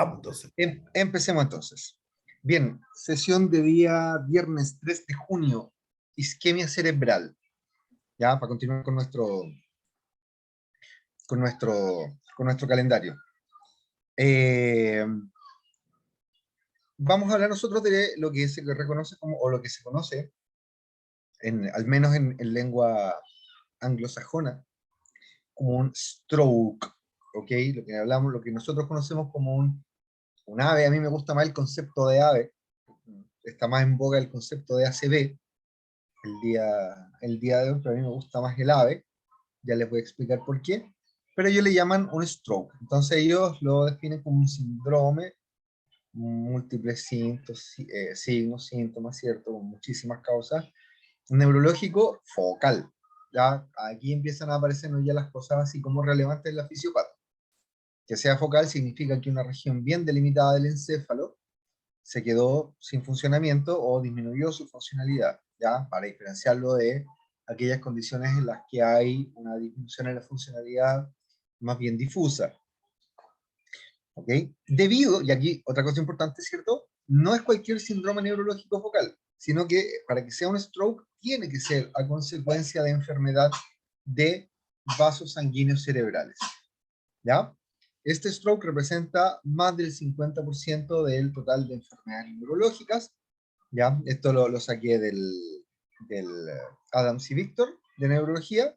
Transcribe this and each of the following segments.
Vamos entonces. Empecemos entonces. Bien, sesión de día viernes 3 de junio, isquemia cerebral. Ya, para continuar con nuestro calendario. Vamos a hablar nosotros de lo que se reconoce como, o lo que se conoce, al menos en lengua anglosajona, como un stroke, ¿ok? Lo que nosotros conocemos como un ave. A mí me gusta más el concepto de ave, está más en boga el concepto de ACV el día de hoy, pero a mí me gusta más el ave, ya les voy a explicar por qué, pero ellos le llaman un stroke. Entonces ellos lo definen como un síndrome, múltiples signos, síntomas, ¿cierto? Con muchísimas causas, neurológico focal. ¿Ya? Aquí empiezan a aparecernos ya las cosas así como relevantes en la fisiopatía. Que sea focal significa que una región bien delimitada del encéfalo se quedó sin funcionamiento o disminuyó su funcionalidad, ¿ya? Para diferenciarlo de aquellas condiciones en las que hay una disminución en la funcionalidad más bien difusa. ¿Ok? Debido, y aquí otra cosa importante, ¿cierto? No es cualquier síndrome neurológico focal, sino que para que sea un stroke tiene que ser a consecuencia de enfermedad de vasos sanguíneos cerebrales. ¿Ya? Este stroke representa más del 50% del total de enfermedades neurológicas. ¿Ya? Esto lo saqué del Adams y Victor de neurología,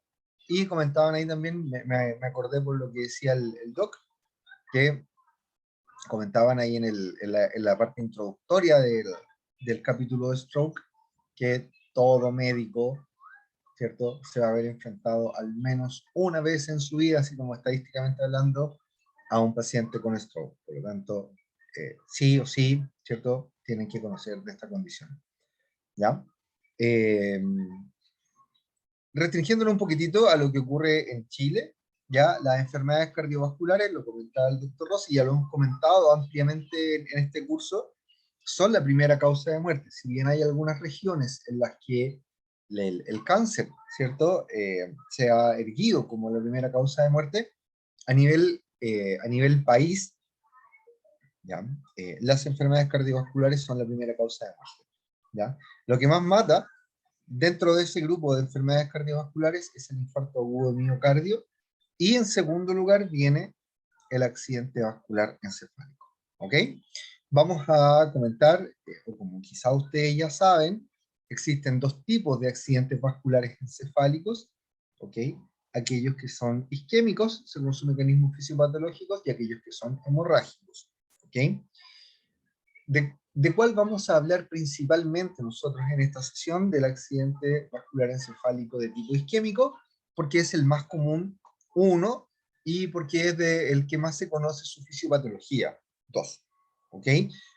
y comentaban ahí también, me acordé por lo que decía el doc, que comentaban ahí en la parte introductoria del capítulo de stroke, que todo médico, ¿cierto?, se va a ver enfrentado al menos una vez en su vida, así como estadísticamente hablando, a un paciente con stroke. Por lo tanto, sí o sí, ¿cierto?, tienen que conocer de esta condición. ¿Ya? Restringiéndolo un poquitito a lo que ocurre en Chile, ya las enfermedades cardiovasculares, lo comentaba el doctor Rossi, ya lo hemos comentado ampliamente en este curso, son la primera causa de muerte. Si bien hay algunas regiones en las que el cáncer, ¿cierto?, se ha erguido como la primera causa de muerte, a nivel país, ¿ya? Las enfermedades cardiovasculares son la primera causa de muerte. ¿Ya? Lo que más mata dentro de ese grupo de enfermedades cardiovasculares es el infarto agudo de miocardio, y en segundo lugar viene el accidente vascular encefálico. ¿Ok? Vamos a comentar, o como quizá ustedes ya saben, existen dos tipos de accidentes vasculares encefálicos. ¿Ok? Aquellos que son isquémicos, según sus mecanismos fisiopatológicos, y aquellos que son hemorrágicos. ¿Ok? ¿De cuál vamos a hablar principalmente nosotros en esta sesión? Del accidente vascular encefálico de tipo isquémico, porque es el más común, uno, y porque es el que más se conoce su fisiopatología, dos. ¿Ok?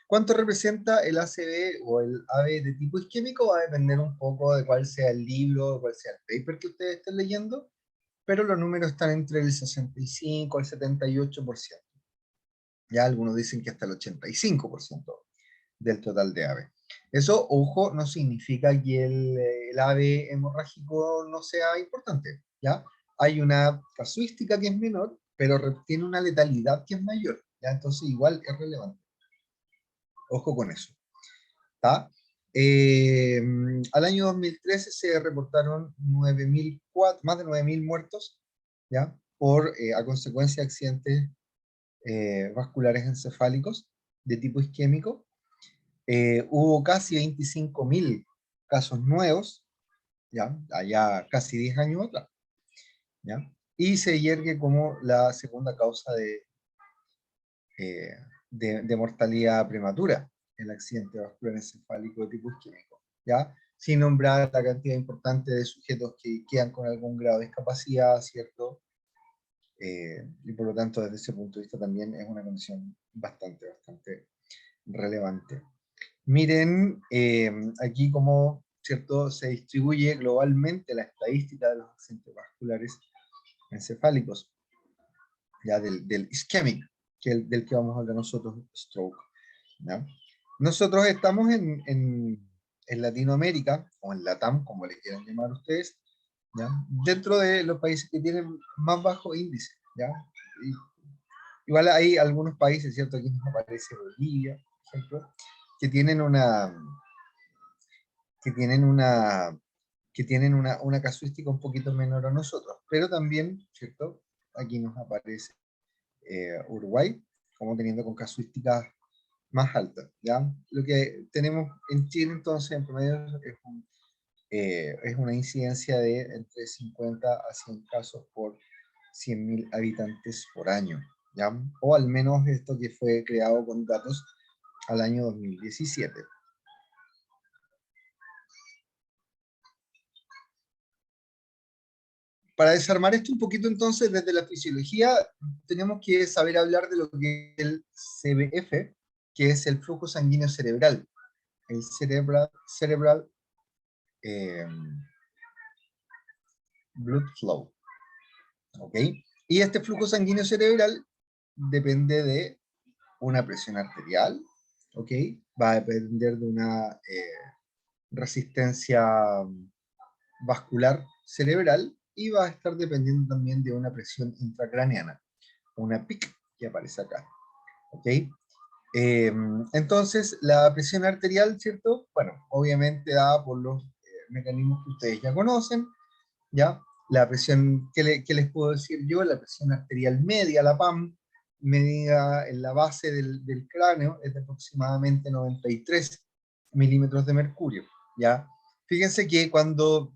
¿Cuánto representa el ACV o el AB de tipo isquémico? Va a depender un poco de cuál sea el libro, cuál sea el paper que ustedes estén leyendo, pero los números están entre el 65 al 78%. Ya algunos dicen que hasta el 85% del total de ave. Eso, ojo, no significa que el ave hemorrágico no sea importante, ¿ya? Hay una casuística que es menor, pero tiene una letalidad que es mayor, ¿ya? Entonces igual es relevante. Ojo con eso, ¿tá? Al año 2013 se reportaron más de 9.000 muertos, ¿ya? A consecuencia de accidentes vasculares encefálicos de tipo isquémico. Hubo casi 25.000 casos nuevos, ¿ya? Allá casi 10 años atrás, ¿ya? Y se yergue como la segunda causa de mortalidad prematura, el accidente vascular encefálico de tipo isquémico, ¿ya? Sin nombrar la cantidad importante de sujetos que quedan con algún grado de discapacidad, ¿cierto? Y por lo tanto, desde ese punto de vista también es una condición bastante relevante. Miren aquí cómo, ¿cierto?, se distribuye globalmente la estadística de los accidentes vasculares encefálicos, ya del ischemic, del que vamos a hablar nosotros, stroke. ¿Ya? Nosotros estamos en Latinoamérica, o en LATAM, como le quieran llamar ustedes, ¿ya?, dentro de los países que tienen más bajo índice, ¿ya? Y Igual hay algunos países, ¿cierto? Aquí nos aparece Bolivia, por ejemplo, que tienen una, que tienen una, que tienen una casuística un poquito menor a nosotros, pero también, ¿cierto? Aquí nos aparece Uruguay como teniendo con casuísticas más altas, ¿ya? Lo que tenemos en Chile entonces en promedio es una incidencia de entre 50 a 100 casos por 100.000 habitantes por año, ¿ya? O al menos esto que fue creado con datos al año 2017. Para desarmar esto un poquito entonces desde la fisiología, tenemos que saber hablar de lo que es el CBF, que es el flujo sanguíneo cerebral, el cerebral eh, blood flow, ¿ok? Y este flujo sanguíneo cerebral depende de una presión arterial, ¿ok? Va a depender de una resistencia vascular cerebral y va a estar dependiendo también de una presión intracraneana, una PIC que aparece acá, ¿ok? Entonces, la presión arterial, ¿cierto? Bueno, obviamente dada por los mecanismos que ustedes ya conocen, ¿ya? La presión, ¿qué les puedo decir yo? La presión arterial media, la PAM, medida en la base del cráneo, es de aproximadamente 93 milímetros de mercurio, ¿ya? Fíjense que cuando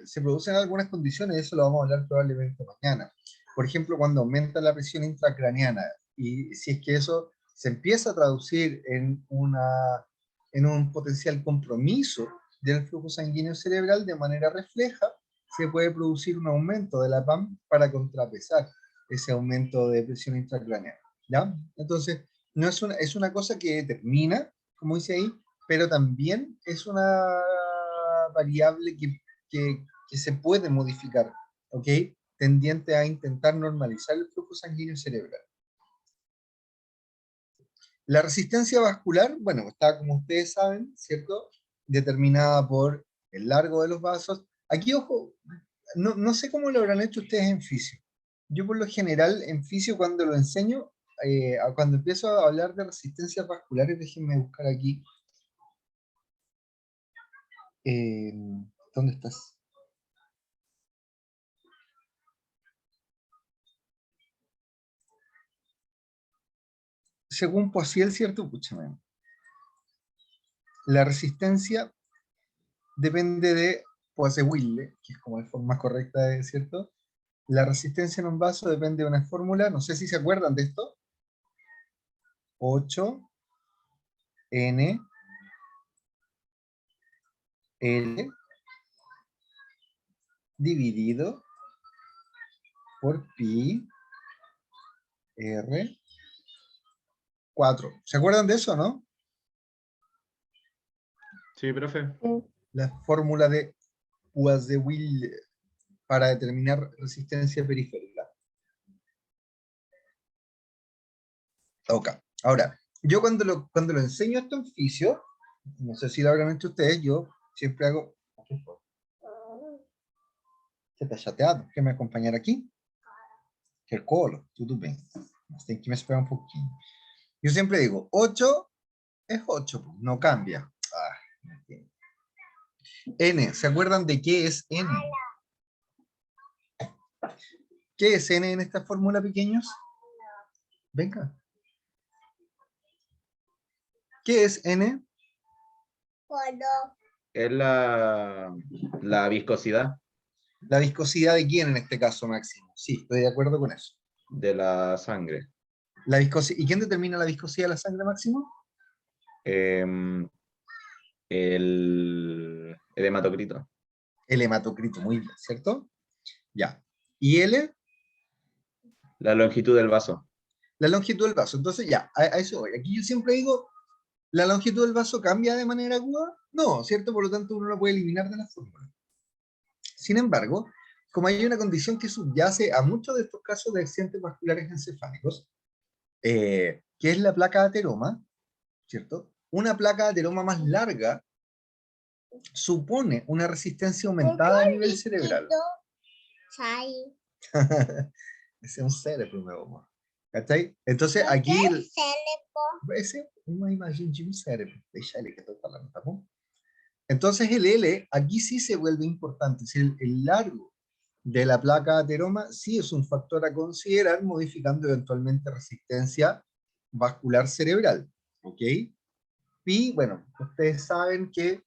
se producen algunas condiciones, eso lo vamos a hablar probablemente mañana. Por ejemplo, cuando aumenta la presión intracraneana y si es que eso se empieza a traducir en un potencial compromiso del flujo sanguíneo cerebral de manera refleja, se puede producir un aumento de la PAM para contrapesar ese aumento de presión intracraneana, ¿ya? Entonces, no es una cosa que determina, como dice ahí, pero también es una variable que se puede modificar, ¿ok? Tendiente a intentar normalizar el flujo sanguíneo cerebral. La resistencia vascular, bueno, está como ustedes saben, ¿cierto? Determinada por el largo de los vasos. Aquí, ojo, no sé cómo lo habrán hecho ustedes en fisio. Yo por lo general en fisio cuando lo enseño, cuando empiezo a hablar de resistencias vasculares, déjenme buscar aquí. Eh, ¿Dónde estás? Según Poisiel, ¿cierto? Escúchame. La resistencia depende de Poiseuille, que es como la forma correcta de, ¿cierto? La resistencia en un vaso depende de una fórmula, no sé si se acuerdan de esto. 8 N L dividido por pi R 4. ¿Se acuerdan de eso, no? Sí, profe. La fórmula de Poiseuille para determinar resistencia periférica. Ok. Ahora, yo cuando lo enseño esto en fisio, no sé si lo habrán hecho ustedes, yo siempre hago... ¿Qué está chateado? ¿Qué me acompañar aqui? Quer colo? Tudo bem. Mas tem que me esperar un poquito. Yo siempre digo, 8 es 8, no cambia. N, ¿se acuerdan de qué es N? ¿Qué es N en esta fórmula, pequeños? Venga. ¿Qué es N? Es la viscosidad La viscosidad de quién en este caso, Máximo. Sí, estoy de acuerdo con eso. de la sangre. ¿Y quién determina la viscosidad de la sangre, Máximo? Em, el hematocrito. El hematocrito, muy bien, ¿cierto? Ya. ¿Y L? La longitud del vaso. La longitud del vaso. Entonces, ya, a eso voy. Aquí yo siempre digo, ¿la longitud del vaso cambia de manera aguda? No, ¿cierto? Por lo tanto, uno lo puede eliminar de la fórmula. Sin embargo, como hay una condición que subyace a muchos de estos casos de accidentes vasculares encefálicos, que es la placa de ateroma, ¿cierto? Una placa de ateroma más larga supone una resistencia aumentada a nivel cerebral. Ese es un cerebro, meu amor. ¿Cachai? Entonces, ¿Por qué aquí, cerebro? esse é uma imagem de um cérebro. Deixa ele que estoy falando, ¿tá bom? Entonces, el L, aquí sí se vuelve importante. Si el largo de la placa ateroma sí es un factor a considerar, modificando eventualmente resistencia vascular cerebral. ¿Ok? Y, bueno, ustedes saben que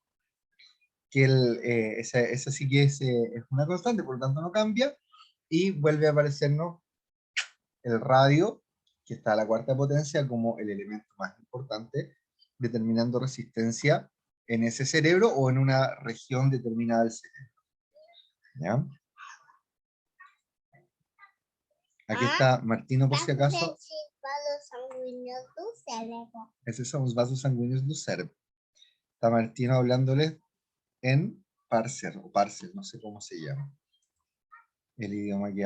esa sí que es una constante, por lo tanto no cambia, y vuelve a aparecernos el radio, que está a la cuarta potencia, como el elemento más importante, determinando resistencia en ese cerebro o en una región determinada del cerebro. ¿Ya? Aquí está Martino, por si acaso. Vasos sanguíneos do cérebro. Esos son los vasos sanguíneos del cerebro. Está Martino hablándoles en parser, o parser, no sé cómo se llama. El idioma que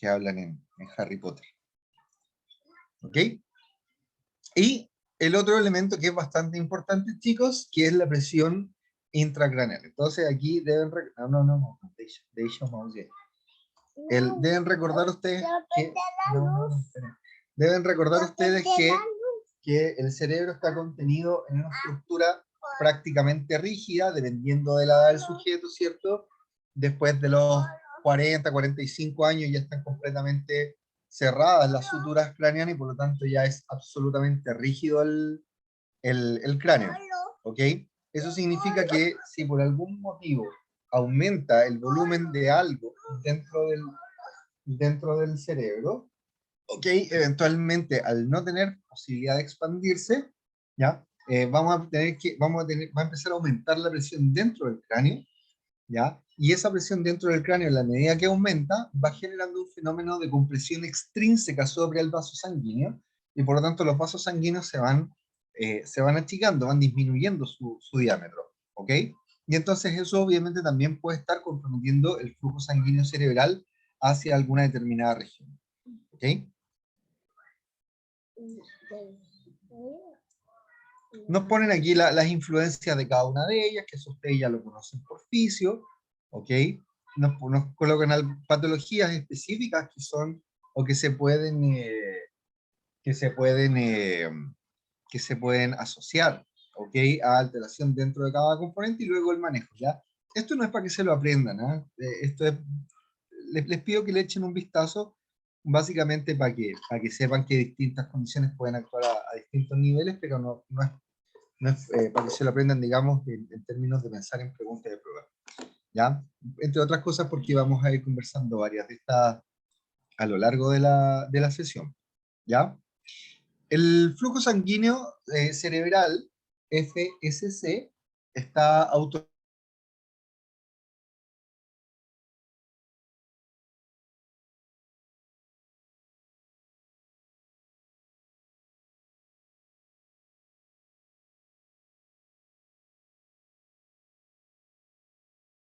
hablan en Harry Potter. ¿Ok? Y el otro elemento que es bastante importante, chicos, que es la presión intracraneal. Entonces aquí deben... Deben recordar ustedes que... esperen. Deben recordar ustedes que el cerebro está contenido en una estructura prácticamente rígida, dependiendo de la edad del sujeto, ¿cierto? Después de los 40, 45 años ya están completamente cerradas las suturas craneanas y por lo tanto ya es absolutamente rígido el cráneo, ¿ok? Eso significa que si por algún motivo aumenta el volumen de algo dentro del cerebro, ¿ok? Eventualmente al no tener posibilidad de expandirse, ¿ya? Va a empezar a aumentar la presión dentro del cráneo, ¿ya? Y esa presión dentro del cráneo, en la medida que aumenta, va generando un fenómeno de compresión extrínseca sobre el vaso sanguíneo, y por lo tanto los vasos sanguíneos se van achicando, van disminuyendo su diámetro, ¿ok? Y entonces eso obviamente también puede estar comprometiendo el flujo sanguíneo cerebral hacia alguna determinada región, ¿ok? Nos ponen aquí las influencias de cada una de ellas, que eso ustedes ya lo conocen por fisio, ¿ok? Nos colocan patologías específicas que son, o que se pueden asociar, ¿ok? A alteración dentro de cada componente y luego el manejo, ¿ya? Esto no es para que se lo aprendan, ¿eh? Esto es, les pido que le echen un vistazo, básicamente para que sepan que distintas condiciones pueden actuar a distintos niveles, pero no es para que se lo aprendan, digamos, en términos de pensar en preguntas de prueba, ¿ya? Entre otras cosas porque vamos a ir conversando varias de estas a lo largo de la sesión, ¿ya? El flujo sanguíneo cerebral, FSC, está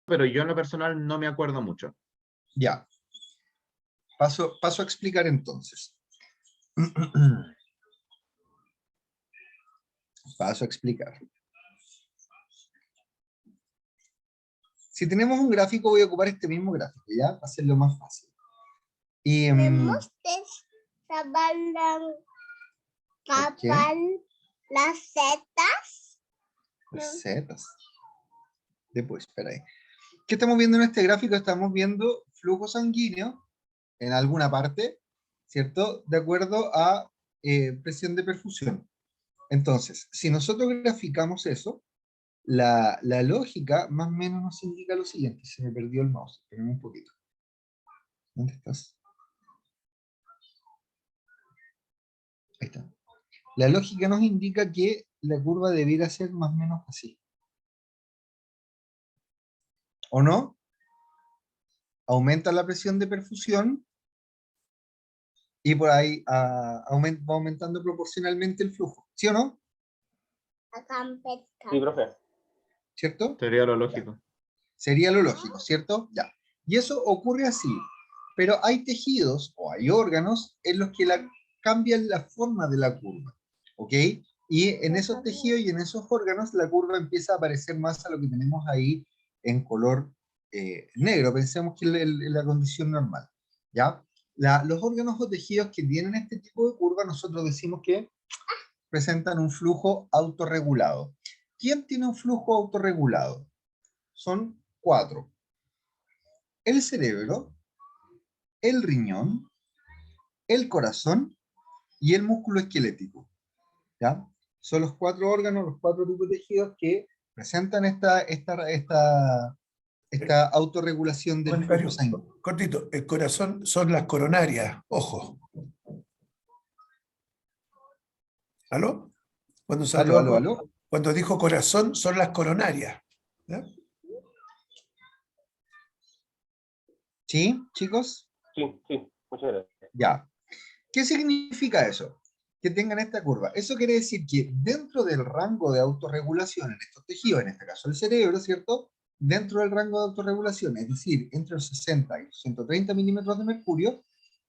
Pero yo en lo personal no me acuerdo mucho. ya. Paso a explicar entonces. Paso a explicar. Si tenemos un gráfico, voy a ocupar este mismo gráfico, ¿ya? Para hacerlo más fácil. Y, ¿Me mostrés las setas? Las setas. Después, espera ahí. ¿Qué estamos viendo en este gráfico? Estamos viendo flujo sanguíneo en alguna parte, ¿cierto? De acuerdo a presión de perfusión. Entonces, si nosotros graficamos eso, la lógica más o menos nos indica lo siguiente. Se me perdió el mouse, espérame un poquito. ¿Dónde estás? Ahí está. La lógica nos indica que la curva debiera ser más o menos así. ¿O no? Aumenta la presión de perfusión y por ahí va aumentando proporcionalmente el flujo. ¿Sí o no? Sí, profe. ¿Cierto? Sería lo lógico. Sería lo lógico, ¿cierto? Ya. Y eso ocurre así. Pero hay tejidos o hay órganos en los que cambian la forma de la curva. ¿Ok? Y en esos tejidos y en esos órganos la curva empieza a parecer más a lo que tenemos ahí en color negro. Pensemos que es la condición normal. ¿Ya? Los órganos o tejidos que tienen este tipo de curva, nosotros decimos que presentan un flujo autorregulado. ¿Quién tiene un flujo autorregulado? Son 4. El cerebro, el riñón, el corazón y el músculo esquelético. ¿Ya? Son los 4 órganos, los 4 tipos de tejidos que presentan esta autorregulación del flujo Comentario sanguíneo. cortito. El corazón son las coronarias. Ojo. ¿Aló? Cuando Aló. Cuando dijo corazón, son las coronarias. ¿Ya? ¿Sí, chicos? Sí, muchas gracias. Ya. ¿Qué significa eso? Que tengan esta curva. Eso quiere decir que dentro del rango de autorregulación en estos tejidos, en este caso el cerebro, ¿cierto? Dentro del rango de autorregulación, es decir, entre los 60 y los 130 milímetros de mercurio,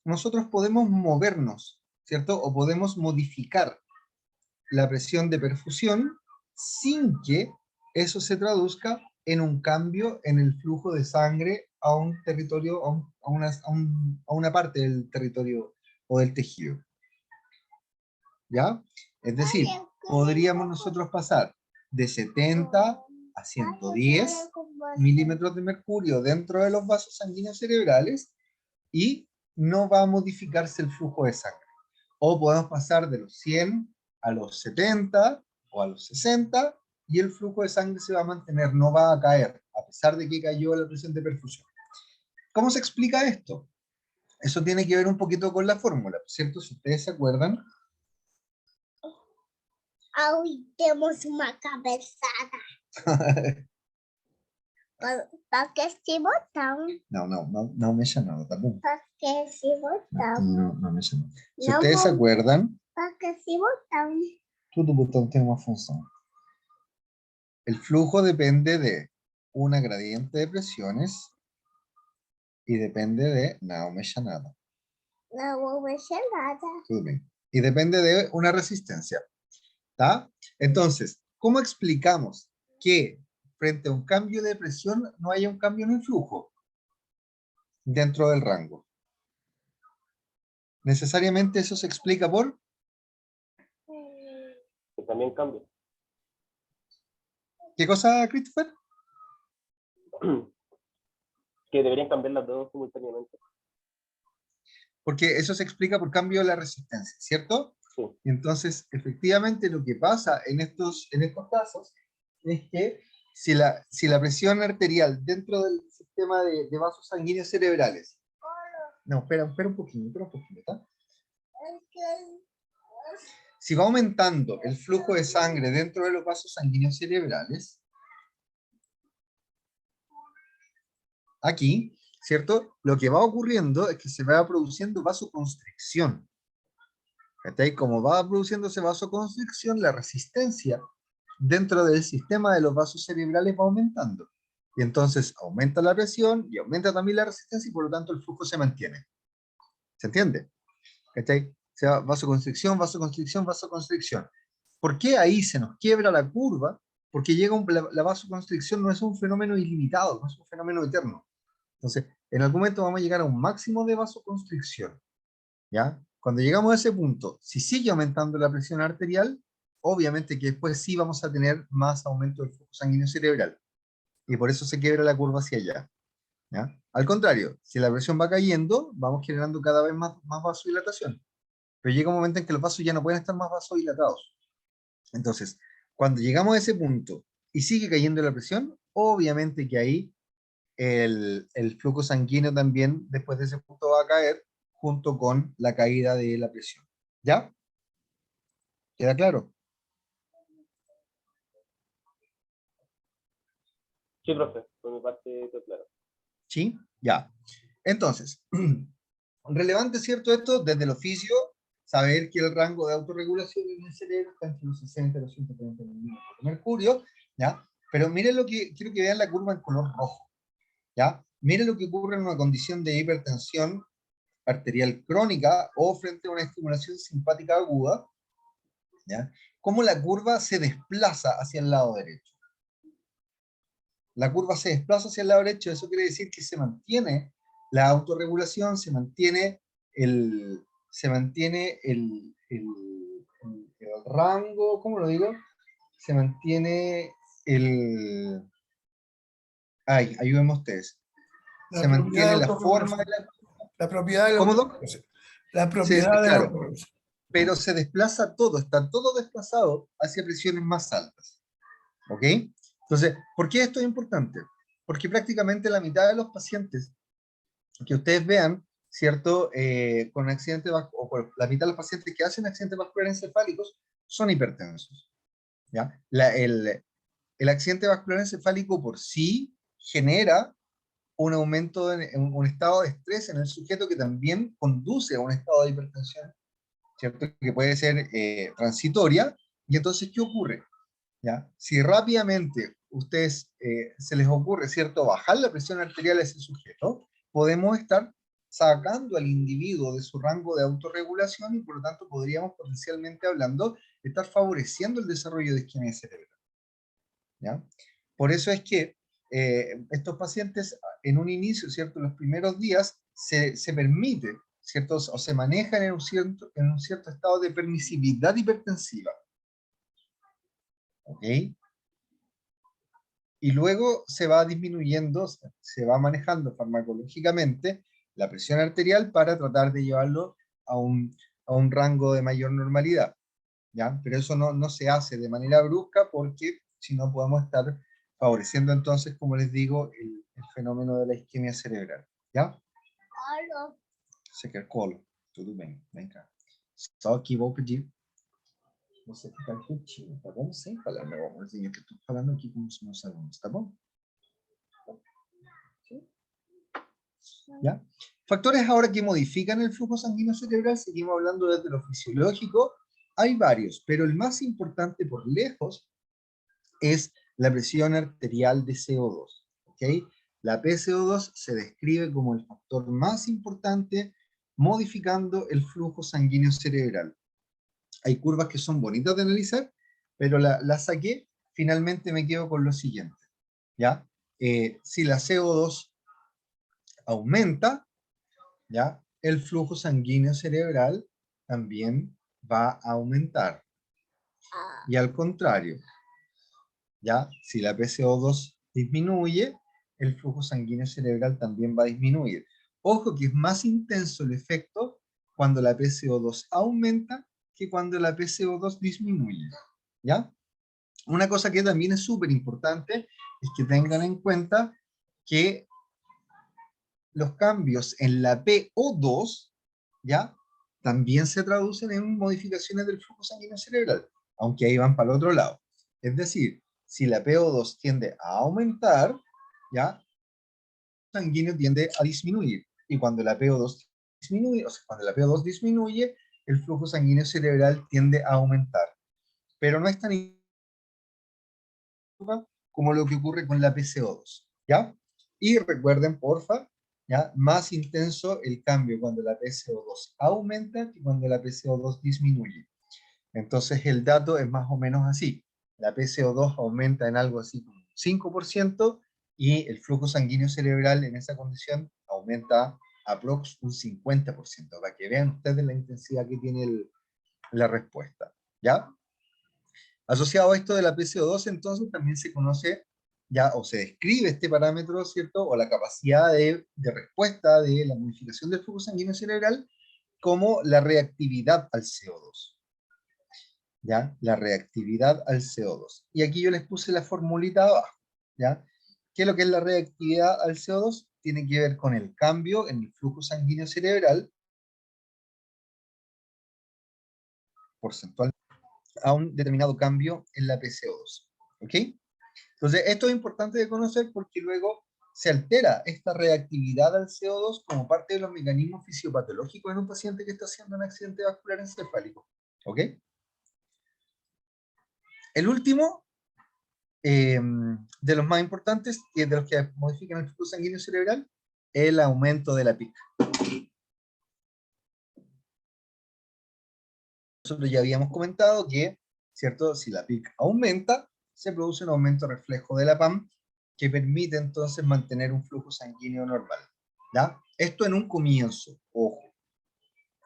nosotros podemos movernos, ¿cierto? O podemos modificar la presión de perfusión sin que eso se traduzca en un cambio en el flujo de sangre a un territorio, a una parte del territorio o del tejido. ¿Ya? Es decir, podríamos nosotros pasar de 70 a 110 milímetros de mercurio dentro de los vasos sanguíneos cerebrales y no va a modificarse el flujo de sangre. O podemos pasar de los 100 a los 70 o a los 60 y el flujo de sangre se va a mantener, no va a caer, a pesar de que cayó la presión de perfusión. ¿Cómo se explica esto? Eso tiene que ver un poquito con la fórmula, ¿cierto? Si ustedes se acuerdan. Hoy tenemos una cabezada. ¿Para qué si votamos? No me llamaba tampoco. ¿Para qué si votamos? No me llamaba. Si No, ustedes se acuerdan, ¿Para qué si votamos? todo botón tiene una función. El flujo depende de una gradiente de presiones y depende de no me llamaba. No voy a hacer nada. Todo bien. Y depende de una resistencia. ¿Está? Entonces, ¿cómo explicamos que frente a un cambio de presión no haya un cambio en el flujo dentro del rango? Necesariamente eso se explica por... Que también cambia. ¿Qué cosa, Christopher? Que deberían cambiar las dos simultáneamente. Porque eso se explica por cambio de la resistencia, ¿cierto? Sí. Entonces, efectivamente, lo que pasa en estos casos es que si la presión arterial dentro del sistema de vasos sanguíneos cerebrales... No, espera un poquito, ¿está? Si va aumentando el flujo de sangre dentro de los vasos sanguíneos cerebrales, aquí, ¿cierto? Lo que va ocurriendo es que se va produciendo vasoconstricción. ¿Está? Como va produciéndose vasoconstricción, la resistencia dentro del sistema de los vasos cerebrales va aumentando. Y entonces aumenta la presión y aumenta también la resistencia y por lo tanto el flujo se mantiene. ¿Se entiende? ¿Está? O sea, vasoconstricción. ¿Por qué ahí se nos quiebra la curva? Porque la vasoconstricción no es un fenómeno ilimitado, no es un fenómeno eterno. Entonces, en algún momento vamos a llegar a un máximo de vasoconstricción. ¿Ya? Cuando llegamos a ese punto, si sigue aumentando la presión arterial, obviamente que después sí vamos a tener más aumento del flujo sanguíneo cerebral. Y por eso se quiebra la curva hacia allá. ¿Ya? Al contrario, si la presión va cayendo, vamos generando cada vez más vasodilatación. Pero llega un momento en que los vasos ya no pueden estar más vasodilatados. Entonces, cuando llegamos a ese punto y sigue cayendo la presión, obviamente que ahí el flujo sanguíneo también, después de ese punto, va a caer junto con la caída de la presión. ¿Ya? ¿Queda claro? Sí, profe, por mi parte, está claro. ¿Sí? Ya. Entonces, relevante, ¿cierto? Esto, desde el oficio, saber que el rango de autorregulación en el cerebro está entre los 60 y los 130 milímetros de mercurio, ¿ya? Pero miren quiero que vean la curva en color rojo, ¿ya? Miren lo que ocurre en una condición de hipertensión arterial crónica o frente a una estimulación simpática aguda, ¿ya? Cómo la curva se desplaza hacia el lado derecho. La curva se desplaza hacia el lado derecho, eso quiere decir que se mantiene la autorregulación, se mantiene se mantiene el rango, ¿cómo lo digo? Se mantiene ay, ayúdenme ustedes. La Se mantiene propiedad de la forma de autorregulación. La propiedad de la ¿Cómo, Doc? autorregulación. La propiedad de la claro, autorregulación. pero se desplaza todo, está todo desplazado hacia presiones más altas. ¿Ok? Entonces, ¿por qué esto es importante? Porque prácticamente la mitad de los pacientes que ustedes vean, ¿cierto? Con accidente o la mitad de los pacientes que hacen accidentes vasculares encefálicos son hipertensos. ¿Ya? El accidente vascular encefálico por sí genera un aumento, un estado de estrés en el sujeto que también conduce a un estado de hipertensión, ¿cierto? Que puede ser transitoria. Y entonces, ¿qué ocurre? ¿Ya? Si rápidamente ustedes se les ocurre, ¿cierto?, bajar la presión arterial a ese sujeto, podemos estar sacando al individuo de su rango de autorregulación y por lo tanto podríamos potencialmente hablando estar favoreciendo el desarrollo de isquemia cerebral. ¿Ya? Por eso es que estos pacientes en un inicio, ¿cierto?, en los primeros días se permite, ¿cierto?, o se manejan en un cierto estado de permisividad hipertensiva. ¿Ok? Y luego se va disminuyendo, se va manejando farmacológicamente la presión arterial para tratar de llevarlo a un rango de mayor normalidad, ¿ya? Pero eso no se hace de manera brusca porque si no podemos estar favoreciendo entonces, como les digo, el fenómeno de la isquemia cerebral, ¿ya? Você quer colo? Tudo bem, vem cá. Só que vou pedir você ficar quietinho, tá bom? Sem falar, meu amorzinho, que eu tô falando aqui com os meus alunos, tá bom? ¿Ya? Factores ahora que modifican el flujo sanguíneo cerebral, seguimos hablando desde lo fisiológico, hay varios, pero el más importante por lejos es la presión arterial de CO2, ¿ok? La PCO2 se describe como el factor más importante modificando el flujo sanguíneo cerebral. Hay curvas que son bonitas de analizar, pero la saqué, finalmente me quedo con lo siguiente, ¿ya? Si la CO2 aumenta, ¿ya? El flujo sanguíneo cerebral también va a aumentar. Y al contrario, ¿ya? Si la PCO2 disminuye, el flujo sanguíneo cerebral también va a disminuir. Ojo que es más intenso el efecto cuando la PCO2 aumenta que cuando la PCO2 disminuye, ¿ya? Una cosa que también es súper importante es que tengan en cuenta que los cambios en la PO2, ¿ya?, también se traducen en modificaciones del flujo sanguíneo cerebral, aunque ahí van para el otro lado. Es decir, si la PO2 tiende a aumentar, ¿ya?, el sanguíneo tiende a disminuir. Y cuando la PO2 disminuye, o sea, cuando la PO2 disminuye, el flujo sanguíneo cerebral tiende a aumentar. Pero no es tan como lo que ocurre con la PCO2, ¿ya? Y recuerden, porfa, ¿ya?, más intenso el cambio cuando la PCO2 aumenta que cuando la PCO2 disminuye. Entonces el dato es más o menos así. La PCO2 aumenta en algo así como 5% y el flujo sanguíneo cerebral en esa condición aumenta aprox un 50%, para que vean ustedes la intensidad que tiene la respuesta, ¿ya? Asociado a esto de la PCO2, entonces, también se conoce, ya, o se describe este parámetro, ¿cierto?, o la capacidad de respuesta de la modificación del flujo sanguíneo cerebral como la reactividad al CO2. ¿Ya? La reactividad al CO2. Y aquí yo les puse la formulita abajo, ¿ya? ¿Qué es lo que es la reactividad al CO2? Tiene que ver con el cambio en el flujo sanguíneo cerebral porcentual a un determinado cambio en la PCO2. ¿Ok? Entonces, esto es importante de conocer porque luego se altera esta reactividad al CO2 como parte de los mecanismos fisiopatológicos en un paciente que está haciendo un accidente vascular encefálico. ¿Ok? El último, de los más importantes, y de los que modifican el flujo sanguíneo cerebral, el aumento de la PIC. Nosotros ya habíamos comentado que, ¿cierto?, si la PIC aumenta, se produce un aumento reflejo de la PAM que permite entonces mantener un flujo sanguíneo normal, ¿ya? Esto en un comienzo, ojo,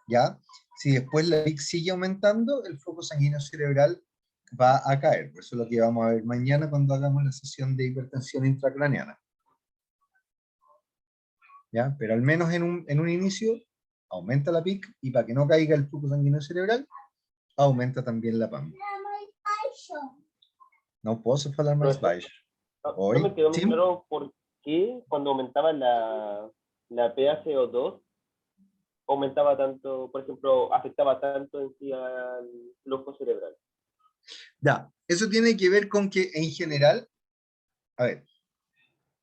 ¿ya? Si después la PIC sigue aumentando, el flujo sanguíneo cerebral va a caer. Por eso es lo que vamos a ver mañana cuando hagamos la sesión de hipertensión intracraneana. ¿Ya? Pero al menos en un inicio, aumenta la PIC, y para que no caiga el flujo sanguíneo cerebral, aumenta también la PAM. No posso falar mais baixo. No Hoy, me quedó muy Tim. claro por qué cuando aumentaba la PaCO2 aumentaba tanto, por ejemplo, afectaba tanto en sí al flujo cerebral. Ya, eso tiene que ver con que en general, a ver,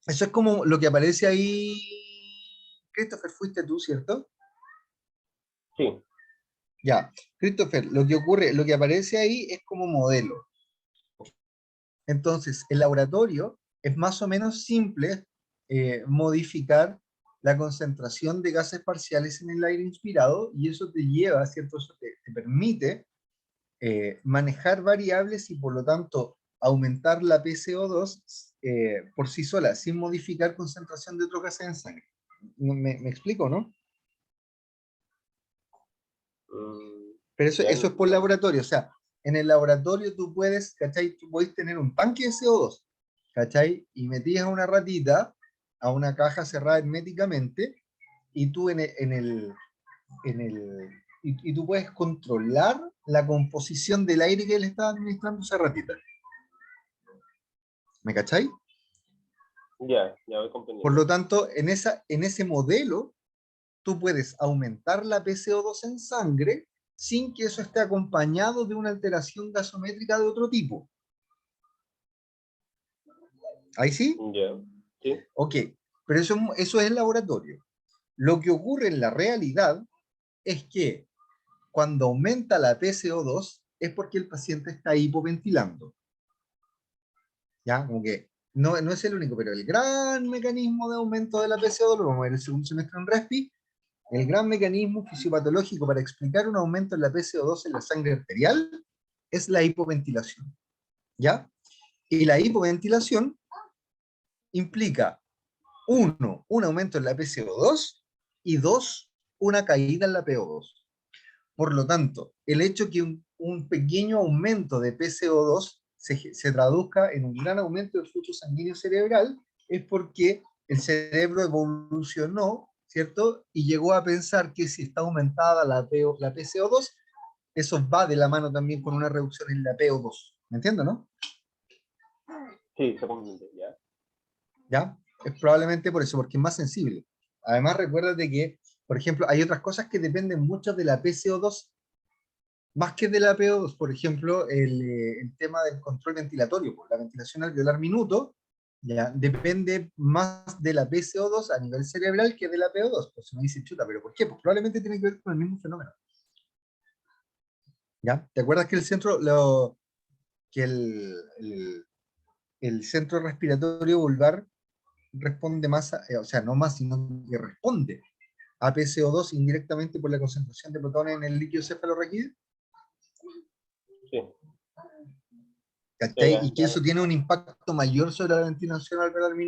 eso es como lo que aparece ahí. Christopher, fuiste tú, ¿cierto? Sí, Ya, Christopher, lo que ocurre, lo que aparece ahí es como modelo. Entonces, el laboratorio es más o menos simple modificar la concentración de gases parciales en el aire inspirado, y eso te lleva, ¿cierto? Eso te permite manejar variables y por lo tanto aumentar la PCO2 por sí sola, sin modificar concentración de otros gases en sangre. ¿Me explico, no? Pero eso ya es por no. laboratorio, o sea, en el laboratorio tú puedes, ¿cachai? Tú puedes tener un tanque de CO2, ¿cachai? Y metías a una ratita a una caja cerrada herméticamente, y tú y tú puedes controlar la composición del aire que le está administrando esa ratita. ¿Me cachai? Ya voy Por comprendiendo. lo tanto, en ese modelo, tú puedes aumentar la PCO2 en sangre sin que eso esté acompañado de una alteración gasométrica de otro tipo. ¿Ahí sí? Ya, sí, Ok, pero eso es el laboratorio. Lo que ocurre en la realidad es que cuando aumenta la PCO2 es porque el paciente está hipoventilando. ¿Ya? Como que no es el único, pero el gran mecanismo de aumento de la PCO2, lo vamos a ver el segundo semestre en RESPI, el gran mecanismo fisiopatológico para explicar un aumento en la PCO2 en la sangre arterial es la hipoventilación. ¿Ya? Y la hipoventilación implica, uno, un aumento en la PCO2, y dos, una caída en la PO2. Por lo tanto, el hecho que un pequeño aumento de PCO2 se traduzca en un gran aumento del flujo sanguíneo cerebral es porque el cerebro evolucionó, ¿cierto? Y llegó a pensar que si está aumentada la PCO2, eso va de la mano también con una reducción en la PO2. ¿Me entiendes, no? sí, se comprende, ya. ¿Ya? Es probablemente por eso, porque es más sensible. Además, recuérdate que, por ejemplo, hay otras cosas que dependen mucho de la PCO2, más que de la PO2. Por ejemplo, el tema del control ventilatorio, pues, la ventilación alveolar minuto, ya, depende más de la PCO2 a nivel cerebral que de la PO2. Pues uno dice, chuta, ¿pero por qué? Pues probablemente tiene que ver con el mismo fenómeno. ¿Ya? ¿Te acuerdas que el centro respiratorio vulvar responde más, o sea, no más, sino que responde a PCO2 indirectamente por la concentración de protones en el líquido cefalorraquídeo? Sí, ¿Cachai? ya, Y que eso tiene un impacto mayor sobre la ventilación alveolar